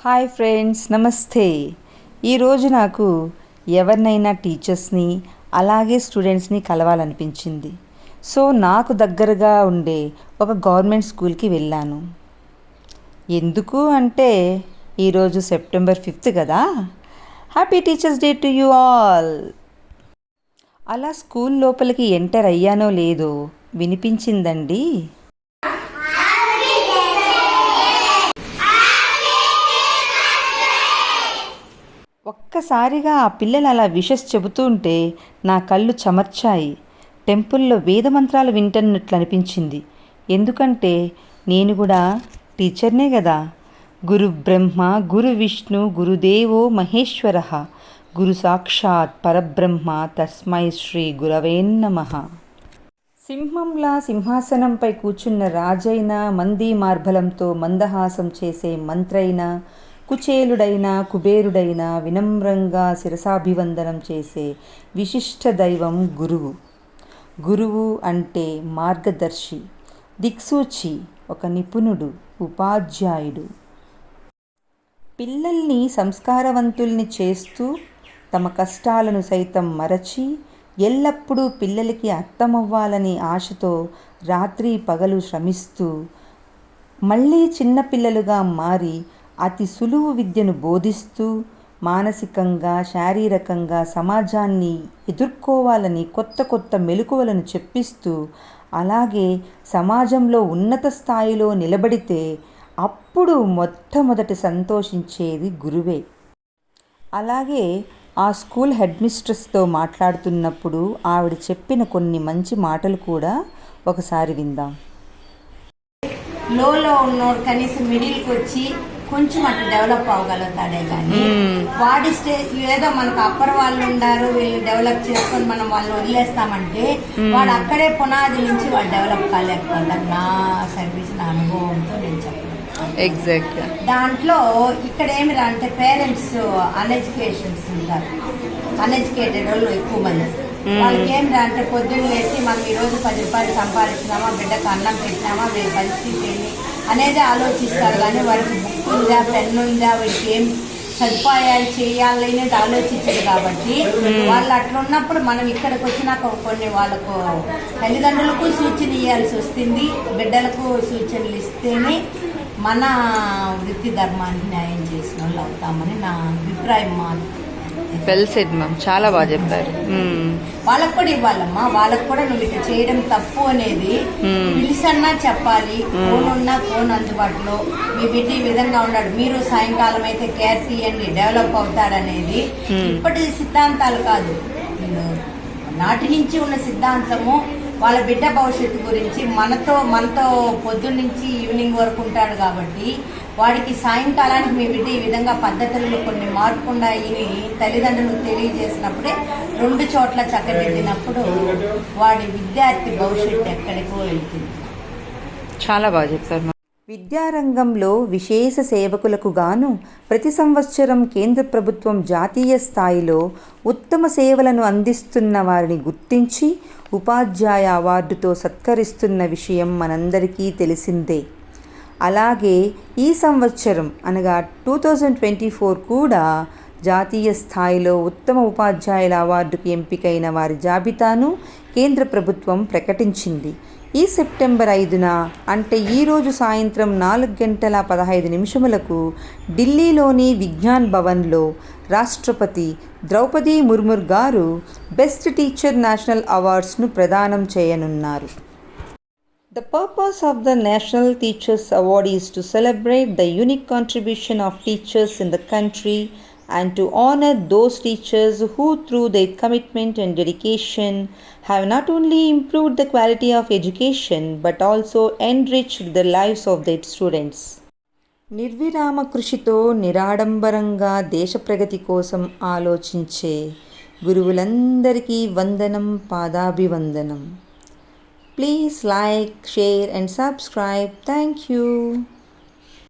Hi friends, నమస్తే. ఈరోజు నాకు ఎవరినైనా టీచర్స్ని అలాగే స్టూడెంట్స్ని కలవాలనిపించింది. సో నాకు దగ్గరగా ఉండే ఒక గవర్నమెంట్ స్కూల్కి వెళ్ళాను. ఎందుకు అంటే ఈరోజు సెప్టెంబర్ 5 కదా. Happy teachers day to you all. అలా స్కూల్ లోపలికి ఎంటర్ అయ్యానో లేదో వినిపించిందండి. ఒక్కసారిగా ఆ పిల్లలు అలా విషెస్ చెబుతుంటే నా కళ్ళు చెమర్చాయి. టెంపుల్లో వేదమంత్రాలు వింటున్నట్లు అనిపించింది. ఎందుకంటే నేను కూడా టీచర్నే కదా. గురు బ్రహ్మ గురు విష్ణు గురుదేవో మహేశ్వర గురు సాక్షాత్ పరబ్రహ్మ తస్మై శ్రీ గురవే నమః. సింహంలా సింహాసనంపై కూర్చున్న రాజైన మందీ మార్బలంతో మందహాసం చేసే మంత్రైన, కుచేలుడైన కుబేరుడైన వినమ్రంగా శిరసాభివందనం చేసే విశిష్ట దైవం గురువు. గురువు అంటే మార్గదర్శి, దిక్సూచి, ఒక నిపుణుడు, ఉపాధ్యాయుడు. పిల్లల్ని సంస్కారవంతుల్ని చేస్తూ తమ కష్టాలను సైతం మరచి ఎల్లప్పుడూ పిల్లలకి అర్థమవ్వాలని ఆశతో రాత్రి పగలు శ్రమిస్తూ మళ్ళీ చిన్నపిల్లలుగా మారి అతి సులువు విద్యను బోధిస్తూ మానసికంగా శారీరకంగా సమాజాన్ని ఎదుర్కోవాలని కొత్త కొత్త మెలకువలను చెప్పిస్తూ అలాగే సమాజంలో ఉన్నత స్థాయిలో నిలబడితే అప్పుడు మొట్టమొదటి సంతోషించేది గురువే. అలాగే ఆ స్కూల్ హెడ్ మిస్ట్రెస్తో మాట్లాడుతున్నప్పుడు ఆవిడ చెప్పిన కొన్ని మంచి మాటలు కూడా ఒకసారి విందాం. లోలో ఉన్నోడు కనీసం మిడిల్కి వచ్చి కొంచెం అట్లా డెవలప్ అవ్వగలుగుతాడే కానీ వాడి స్టేజ్ ఏదో మనకు అప్పర్ వాళ్ళు ఉండారు వీళ్ళు డెవలప్ చేసుకొని మనం వాళ్ళు వదిలేస్తామంటే వాడు అక్కడే పునాది నుంచి వాడు డెవలప్ కాలేకపోతాడు. నా సర్వీస్ నా అనుభవంతో నేను చెప్పాను. ఎగ్జాక్ట్. దాంట్లో ఇక్కడ ఏమిరా అంటే పేరెంట్స్ అన్ఎడ్యుకేషన్స్ ఉంటారు, అన్ఎడ్యుకేటెడ్ వాళ్ళు ఎక్కువ మంది. వాళ్ళకి ఏమిరా అంటే పొద్దున్న లేచి మనం ఈరోజు 10 రూపాయలు సంపాదించినామా, బిడ్డకు అన్నం పెట్టినామా, వీళ్ళ పరిస్థితి ఏంటి అనేది ఆలోచిస్తారు. కానీ వాడికి బుక్ ఉందా, పెన్ను ఉందా, వీడికి ఏం సదుపాయాలు చేయాలి అనేది ఆలోచించదు. కాబట్టి వాళ్ళు అట్లా ఉన్నప్పుడు మనం ఇక్కడికి వచ్చినాక కొన్ని వాళ్ళకు తల్లిదండ్రులకు సూచన ఇవ్వాల్సి వస్తుంది, బిడ్డలకు సూచనలు ఇస్తేనే మన వృత్తి ధర్మానికి న్యాయం చేసిన వాళ్ళు అవుతామని నా అభిప్రాయం. వెల్ సెడ్ మ్యామ్, చాలా బాగా చెప్పారు. వాళ్ళకు కూడా ఇవ్వాలమ్మా, వాళ్ళకు కూడా నువ్వు ఇట్లా చేయడం తప్పు అనేది పిలిసన్నా చెప్పాలి. ఫోన్ ఉన్నా ఫోన్ అందుబాటులో, మీ బిడ్డ ఈ విధంగా ఉన్నాడు, మీరు సాయంకాలం అయితే కేర్ తీయండి, డెవలప్ అవుతాడనేది ఇప్పటి సిద్ధాంతాలు కాదు, నాటి నుంచి ఉన్న సిద్ధాంతము. వాళ్ళ బిడ్డ భవిష్యత్తు గురించి మనతో పొద్దున్న నుంచి ఈవినింగ్ వరకు ఉంటాడు కాబట్టి వాడికి సాయంకాలానికి మీ బిడ్డ ఈ విధంగా పద్ధతులలో కొన్ని మార్పుండాయి తల్లిదండ్రులకు తెలియజేసినప్పుడే 2 చోట్ల చక్కదిద్దినప్పుడు వాడి విద్యార్థి భవిష్యత్తు ఎక్కడికో వెళ్తుంది. చాలా బాగా చెప్తారు. విద్యారంగంలో విశేష సేవకులకు గాను ప్రతి సంవత్సరం కేంద్ర ప్రభుత్వం జాతీయ స్థాయిలో ఉత్తమ సేవలను అందిస్తున్న వారిని గుర్తించి ఉపాధ్యాయ అవార్డుతో సత్కరిస్తున్న విషయం మనందరికీ తెలిసిందే. అలాగే ఈ సంవత్సరం అనగా 2024 కూడా జాతీయ స్థాయిలో ఉత్తమ ఉపాధ్యాయుల అవార్డుకు ఎంపికైన వారి జాబితాను కేంద్ర ప్రభుత్వం ప్రకటించింది. ఈ సెప్టెంబర్ 5న అంటే ఈరోజు సాయంత్రం 4:15 ఢిల్లీలోని విజ్ఞాన్ భవన్లో రాష్ట్రపతి ద్రౌపది ముర్ము గారు బెస్ట్ టీచర్ నేషనల్ అవార్డ్స్ను ప్రదానం చేయనున్నారు. The purpose of the National Teachers Award is to celebrate the unique contribution of teachers in the country and to honor those teachers who through their commitment and dedication have not only improved the quality of education but also enriched the lives of their students. నిర్విరామ కృషితో నిరాడంబరంగా దేశ ప్రగతి కోసం ఆలోచించే గురువులందరికీ వందనం, పాదాభివందనం. Please like, share and subscribe. Thank you.